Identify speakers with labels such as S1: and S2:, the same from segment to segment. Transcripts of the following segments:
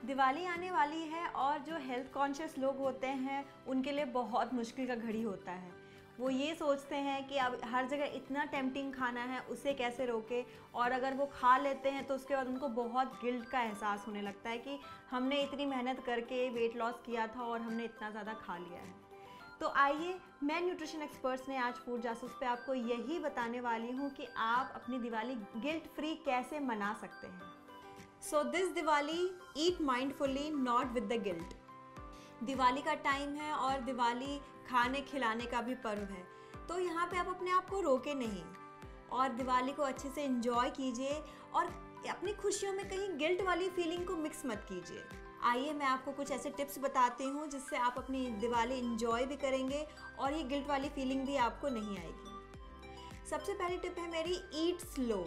S1: दिवाली आने वाली है और जो हेल्थ कॉन्शियस लोग होते हैं उनके लिए बहुत मुश्किल का घड़ी होता है। वो ये सोचते हैं कि अब हर जगह इतना टेम्पटिंग खाना है, उसे कैसे रोके, और अगर वो खा लेते हैं तो उसके बाद उनको बहुत गिल्ट का एहसास होने लगता है कि हमने इतनी मेहनत करके वेट लॉस किया था और हमने इतना ज़्यादा खा लिया है। तो आइए, मैं न्यूट्रिशन एक्सपर्ट्स ने आज फूड जासूस पे आपको यही बताने वाली हूँ कि आप अपनी दिवाली गिल्ट फ्री कैसे मना सकते हैं। So this Diwali eat mindfully, not with the guilt. Diwali का टाइम है और दिवाली खाने खिलाने का भी पर्व है, तो यहाँ पे आप अपने आप को रोके नहीं और दिवाली को अच्छे से एंजॉय कीजिए और अपनी खुशियों में कहीं गिल्ट वाली फीलिंग को मिक्स मत कीजिए। आइए, मैं आपको कुछ ऐसे टिप्स बताती हूँ जिससे आप अपनी दिवाली एंजॉय भी करेंगे और ये गिल्ट वाली फीलिंग भी आपको नहीं आएगी। सबसे पहली टिप है मेरी, ईट स्लो,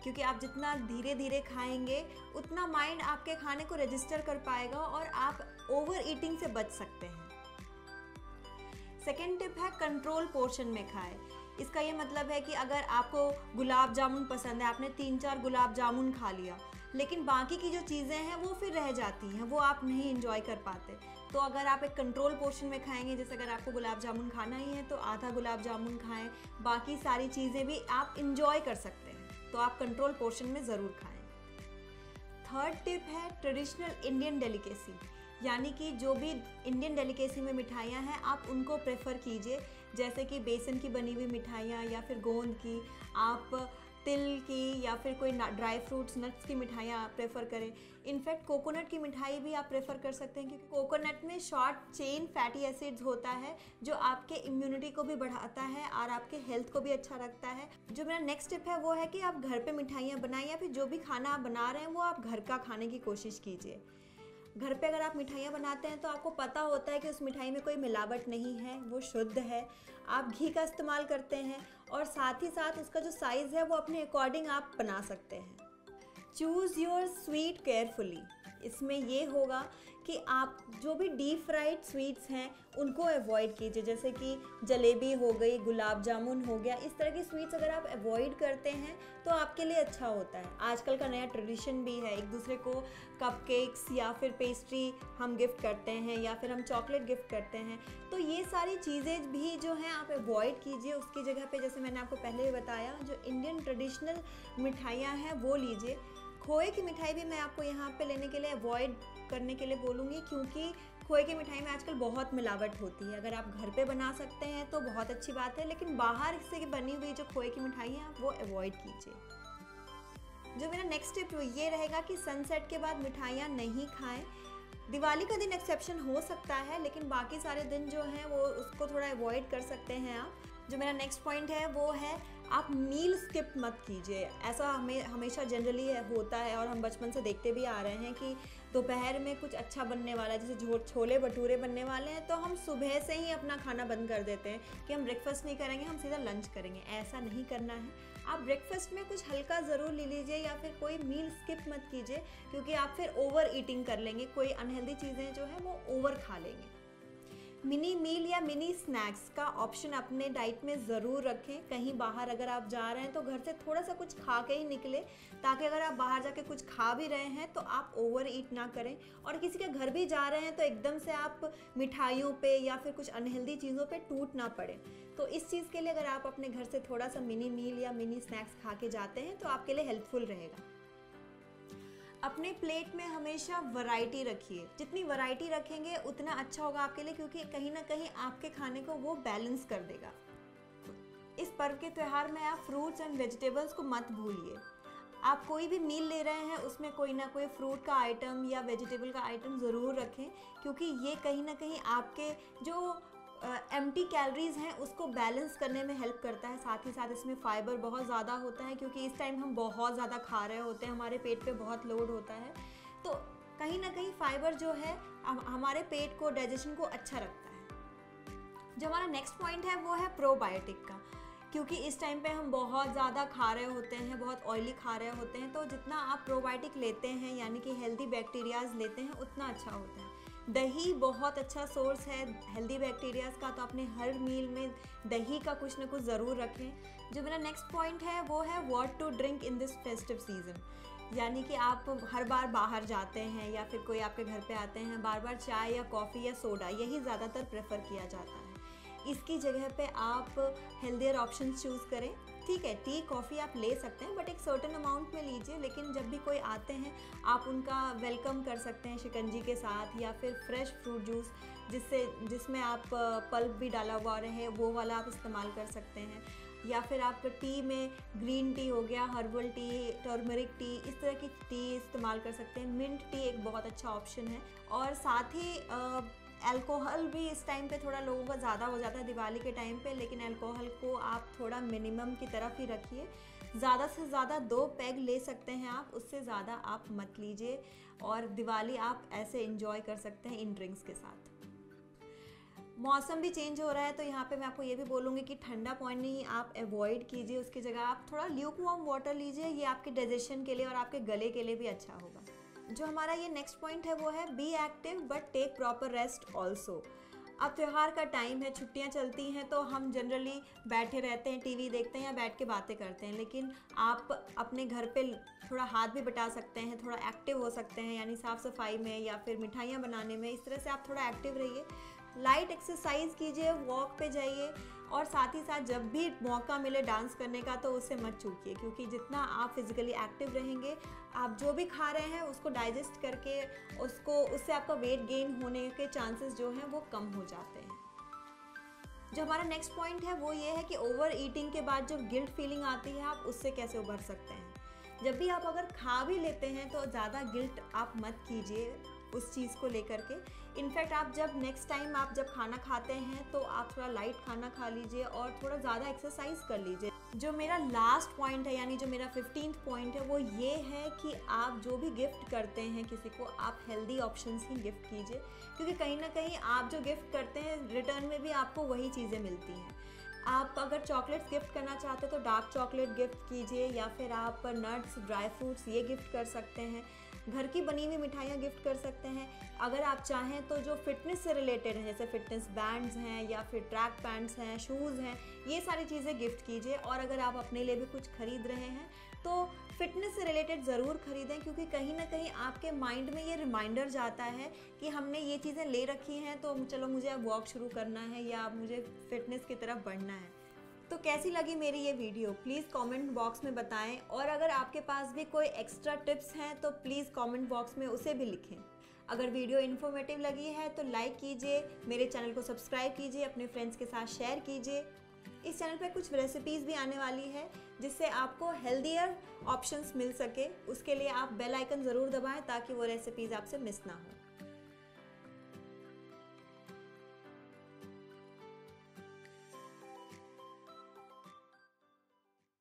S1: क्योंकि आप जितना धीरे धीरे खाएंगे उतना माइंड आपके खाने को रजिस्टर कर पाएगा और आप ओवर ईटिंग से बच सकते हैं। सेकेंड टिप है, कंट्रोल पोर्शन में खाएं। इसका ये मतलब है कि अगर आपको गुलाब जामुन पसंद है, आपने 3-4 गुलाब जामुन खा लिया, लेकिन बाकी की जो चीज़ें हैं वो फिर रह जाती हैं, वो आप नहीं इंजॉय कर पाते। तो अगर आप एक कंट्रोल पोर्शन में खाएंगे, जैसे अगर आपको गुलाब जामुन खाना ही है तो आधा गुलाब जामुन खाएं, बाकी सारी चीज़ें भी आप इंजॉय कर सकते हैं, तो आप कंट्रोल पोर्शन में ज़रूर खाएं। थर्ड टिप है, ट्रेडिशनल इंडियन डेलिकेसी, यानी कि जो भी इंडियन डेलिकेसी में मिठाइयाँ हैं आप उनको प्रेफर कीजिए, जैसे कि बेसन की बनी हुई मिठाइयाँ या फिर गोंद की, आप तिल की या फिर कोई ड्राई फ्रूट्स नट्स की मिठाइयाँ आप प्रेफर करें। इनफैक्ट कोकोनट की मिठाई भी आप प्रेफर कर सकते हैं, क्योंकि कोकोनट में शॉर्ट चेन फैटी एसिड्स होता है जो आपके इम्यूनिटी को भी बढ़ाता है और आपके हेल्थ को भी अच्छा रखता है। जो मेरा नेक्स्ट टिप है वो है कि आप घर पे मिठाइयाँ बनाएं या फिर जो भी खाना आप बना रहे हैं वो आप घर का खाने की कोशिश कीजिए। घर पे अगर आप मिठाइयाँ बनाते हैं तो आपको पता होता है कि उस मिठाई में कोई मिलावट नहीं है, वो शुद्ध है, आप घी का इस्तेमाल करते हैं और साथ ही साथ उसका जो साइज़ है वो अपने अकॉर्डिंग आप बना सकते हैं। Choose your sweet carefully. इसमें ये होगा कि आप जो भी डीप फ्राइड स्वीट्स हैं उनको अवॉइड कीजिए, जैसे कि जलेबी हो गई, गुलाब जामुन हो गया, इस तरह की स्वीट्स अगर आप अवॉइड करते हैं तो आपके लिए अच्छा होता है। आजकल का नया ट्रेडिशन भी है, एक दूसरे को कपकेक्स या फिर पेस्ट्री हम गिफ्ट करते हैं या फिर हम चॉकलेट गिफ्ट करते हैं, तो ये सारी चीज़ें भी जो हैं आप अवॉइड कीजिए। उसकी जगह पे, जैसे मैंने आपको पहले ही बताया, जो इंडियन ट्रेडिशनल मिठाइयाँ हैं वो लीजिए। खोए की मिठाई भी मैं आपको यहाँ पे लेने के लिए अवॉइड करने के लिए बोलूँगी, क्योंकि खोए की मिठाई में आजकल बहुत मिलावट होती है। अगर आप घर पे बना सकते हैं तो बहुत अच्छी बात है, लेकिन बाहर से बनी हुई जो खोए की मिठाई है आप वो अवॉइड कीजिए। जो मेरा नेक्स्ट टिप ये रहेगा कि सनसेट के बाद मिठाइयाँ नहीं खाएं। दिवाली का दिन एक्सेप्शन हो सकता है, लेकिन बाकी सारे दिन जो हैं वो उसको थोड़ा अवॉइड कर सकते हैं आप। जो मेरा नेक्स्ट पॉइंट है वो है, आप मील स्किप मत कीजिए। ऐसा हमेशा जनरली होता है और हम बचपन से देखते भी आ रहे हैं कि दोपहर में कुछ अच्छा बनने वाला है, जैसे छोले भटूरे बनने वाले हैं, तो हम सुबह से ही अपना खाना बंद कर देते हैं कि हम ब्रेकफास्ट नहीं करेंगे, हम सीधा लंच करेंगे। ऐसा नहीं करना है। आप ब्रेकफास्ट में कुछ हल्का ज़रूर ले लीजिए या फिर कोई मील स्किप मत कीजिए, क्योंकि आप फिर ओवर ईटिंग कर लेंगे, कोई अनहेल्दी चीज़ें जो है वो ओवर खा लेंगे। मिनी मील या मिनी स्नैक्स का ऑप्शन अपने डाइट में ज़रूर रखें। कहीं बाहर अगर आप जा रहे हैं तो घर से थोड़ा सा कुछ खा के ही निकले, ताकि अगर आप बाहर जाके कुछ खा भी रहे हैं तो आप ओवर ईट ना करें, और किसी के घर भी जा रहे हैं तो एकदम से आप मिठाइयों पे या फिर कुछ अनहेल्दी चीज़ों पे टूट ना पड़े। तो इस चीज़ के लिए अगर आप अपने घर से थोड़ा सा मिनी मील या मिनी स्नैक्स खा के जाते हैं तो आपके लिए हेल्पफुल रहेगा। अपने प्लेट में हमेशा वैरायटी रखिए। जितनी वैरायटी रखेंगे उतना अच्छा होगा आपके लिए, क्योंकि कहीं ना कहीं आपके खाने को वो बैलेंस कर देगा। इस पर्व के त्यौहार में आप फ्रूट्स एंड वेजिटेबल्स को मत भूलिए। आप कोई भी मील ले रहे हैं उसमें कोई ना कोई फ्रूट का आइटम या वेजिटेबल का आइटम ज़रूर रखें, क्योंकि ये कहीं ना कहीं आपके जो एम्प्टी कैलोरीज हैं उसको बैलेंस करने में हेल्प करता है। साथ ही साथ इसमें फाइबर बहुत ज़्यादा होता है, क्योंकि इस टाइम हम बहुत ज़्यादा खा रहे होते हैं, हमारे पेट पे बहुत लोड होता है, तो कहीं ना कहीं फाइबर जो है हमारे पेट को, डाइजेशन को अच्छा रखता है। जो हमारा नेक्स्ट पॉइंट है वो है प्रोबायोटिक का, क्योंकि इस टाइम पे हम बहुत ज़्यादा खा रहे होते हैं, बहुत ऑयली खा रहे होते हैं, तो जितना आप प्रोबायोटिक लेते हैं यानी कि हेल्दी बैक्टीरियाज लेते हैं उतना अच्छा होता है। दही बहुत अच्छा सोर्स है हेल्दी बैक्टीरियाज का, तो अपने हर मील में दही का कुछ ना कुछ ज़रूर रखें। जो मेरा नेक्स्ट पॉइंट है वो है what to drink in this festive season. यानी कि आप हर बार बाहर जाते हैं या फिर कोई आपके घर पे आते हैं, बार बार चाय या कॉफ़ी या सोडा यही ज़्यादातर प्रेफर किया जाता है। इसकी जगह पे आप हेल्दियर ऑप्शंस चूज़ करें। ठीक है, टी कॉफ़ी आप ले सकते हैं बट एक सर्टेन अमाउंट में लीजिए, लेकिन जब भी कोई आते हैं आप उनका वेलकम कर सकते हैं शिकंजी के साथ, या फिर फ्रेश फ्रूट जूस जिसमें आप पल्प भी डाला हुआ रहे वो वाला आप इस्तेमाल कर सकते हैं। या फिर आप टी में ग्रीन टी हो गया, हर्बल टी, टर्मरिक टी, इस तरह की टी इस्तेमाल कर सकते हैं। मिंट टी एक बहुत अच्छा ऑप्शन है। और साथ ही अल्कोहल भी इस टाइम पे थोड़ा लोगों का ज़्यादा हो जाता है दिवाली के टाइम पे, लेकिन अल्कोहल को आप थोड़ा मिनिमम की तरफ ही रखिए। ज़्यादा से ज़्यादा 2 पैग ले सकते हैं आप, उससे ज़्यादा आप मत लीजिए। और दिवाली आप ऐसे एंजॉय कर सकते हैं इन ड्रिंक्स के साथ। मौसम भी चेंज हो रहा है तो यहाँ पे मैं आपको ये भी बोलूँगी कि ठंडा पानी आप अवॉइड कीजिए, उसकी जगह आप थोड़ा ल्यूकवार्म वाटर लीजिए। ये आपके डाइजेशन के लिए और आपके गले के लिए भी अच्छा होगा। जो हमारा ये नेक्स्ट पॉइंट है वो है be active but take proper rest also. अब त्यौहार का टाइम है, छुट्टियां चलती हैं तो हम जनरली बैठे रहते हैं, टीवी देखते हैं या बैठ के बातें करते हैं, लेकिन आप अपने घर पे थोड़ा हाथ भी बटा सकते हैं, थोड़ा एक्टिव हो सकते हैं, यानी साफ़ सफाई में या फिर मिठाइयाँ बनाने में। इस तरह से आप थोड़ा एक्टिव रहिए, लाइट एक्सरसाइज कीजिए, वॉक पे जाइए, और साथ ही साथ जब भी मौका मिले डांस करने का तो उससे मत चूकिए, क्योंकि जितना आप फिजिकली एक्टिव रहेंगे आप जो भी खा रहे हैं उसको डाइजेस्ट करके उससे आपका वेट गेन होने के चांसेस जो हैं वो कम हो जाते हैं। जो हमारा नेक्स्ट पॉइंट है वो ये है कि ओवर ईटिंग के बाद जो गिल्ट फीलिंग आती है आप उससे कैसे उभर सकते हैं। जब भी आप अगर खा भी लेते हैं तो ज़्यादा गिल्ट आप मत कीजिए उस चीज़ को लेकर के। इनफैक्ट आप जब नेक्स्ट टाइम आप जब खाना खाते हैं तो आप थोड़ा लाइट खाना खा लीजिए और थोड़ा ज़्यादा एक्सरसाइज कर लीजिए। जो मेरा लास्ट पॉइंट है, यानी जो मेरा 15th पॉइंट है, वो ये है कि आप जो भी गिफ्ट करते हैं किसी को, आप हेल्दी ऑप्शंस ही गिफ्ट कीजिए, क्योंकि कहीं ना कहीं आप जो गिफ्ट करते हैं रिटर्न में भी आपको वही चीज़ें मिलती हैं। आप अगर चॉकलेट्स गिफ्ट करना चाहते हैं तो डार्क चॉकलेट गिफ्ट कीजिए, या फिर आप नट्स, ड्राई फ्रूट्स ये गिफ्ट कर सकते हैं। घर की बनी हुई मिठाइयाँ गिफ्ट कर सकते हैं। अगर आप चाहें तो जो फिटनेस से रिलेटेड हैं, जैसे फिटनेस बैंड्स हैं या फिर ट्रैक पैंट्स हैं, शूज़ हैं, ये सारी चीज़ें गिफ्ट कीजिए। और अगर आप अपने लिए भी कुछ खरीद रहे हैं तो फिटनेस से रिलेटेड ज़रूर खरीदें, क्योंकि कहीं ना कहीं आपके माइंड में ये रिमाइंडर जाता है कि हमने ये चीज़ें ले रखी हैं तो चलो मुझे अब वॉक शुरू करना है या अब मुझे फिटनेस की तरफ बढ़ना है। तो कैसी लगी मेरी ये वीडियो प्लीज़ कमेंट बॉक्स में बताएं, और अगर आपके पास भी कोई एक्स्ट्रा टिप्स हैं तो प्लीज़ कमेंट बॉक्स में उसे भी लिखें। अगर वीडियो इन्फॉर्मेटिव लगी है तो लाइक कीजिए, मेरे चैनल को सब्सक्राइब कीजिए, अपने फ्रेंड्स के साथ शेयर कीजिए। इस चैनल पे कुछ रेसिपीज़ भी आने वाली है जिससे आपको हेल्दियर ऑप्शंस मिल सके। उसके लिए आप बेल आइकन ज़रूर दबाएं ताकि वो रेसिपीज़ आपसे मिस ना हो।